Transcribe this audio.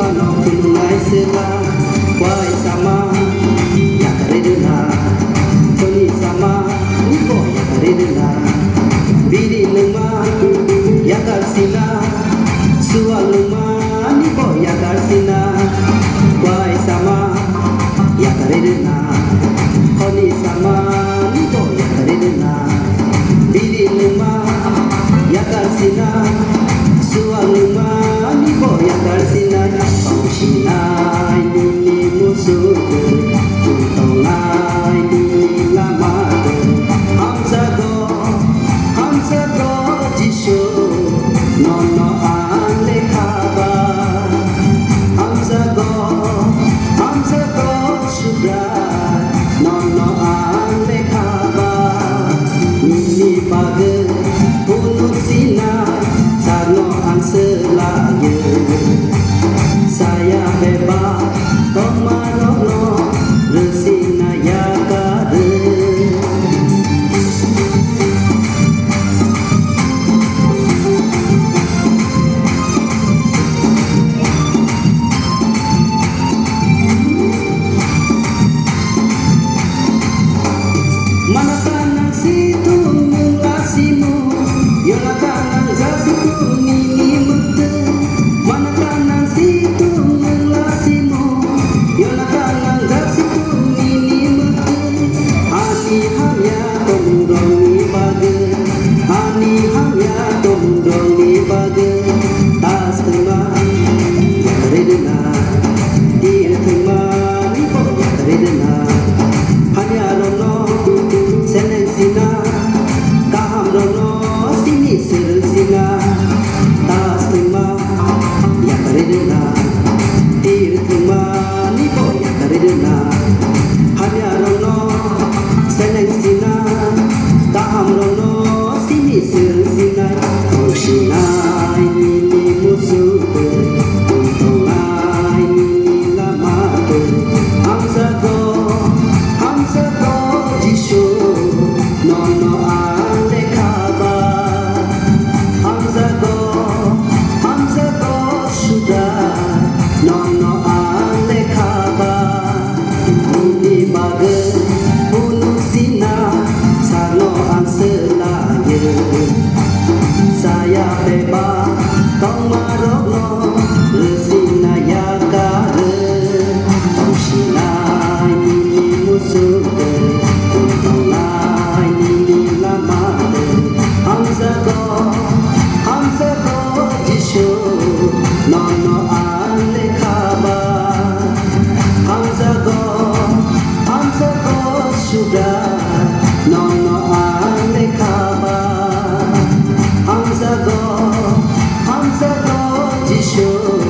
manok tunai sela wai sama ya karedena koni sama nipo ya karedena biri lema ya karsina suwa lema nipo ya karsina wai sama ya karedena koni sama nipo ya karedena biri lema ya karsina suwa lema nipo ya karsina Sinai nini musuh Tuntongai nini lamado Hamzago jisho Nono ale kaba Hamzago sudah Nono ale kaba Nini page Punuk Sinai Sarno ang selaya saya bebas tomarono resina ya kade mana tanang situ ngelasimu yola tanang zasitu nini mete mana tanang situ ngelasimu yola tanang zasitu nini mete ani hamya tomdongi bage ani hamya tomdongi bage tas tengah ya redena dir tengah nipo ya redena hanya rono seneng sina kaham rono sini sereng sina tas tengah ya karedena dir tengah nipo ya karedena hanya rono seneng sina kaham rono sini sereng sina Sinai nini musuh Tuntongai nini lamado Hamzago jisho Nono ale kaba Hamzago sudah Nono ale kaba Nini bage punuk sina Sarno ang selaya saya bebas tong marokno resina ya kare tong sinai nini musuh tuntongai nini lamade Hamzago jisho nono ale kaba Hamzago sudah nono ale kaba Hamzago jisho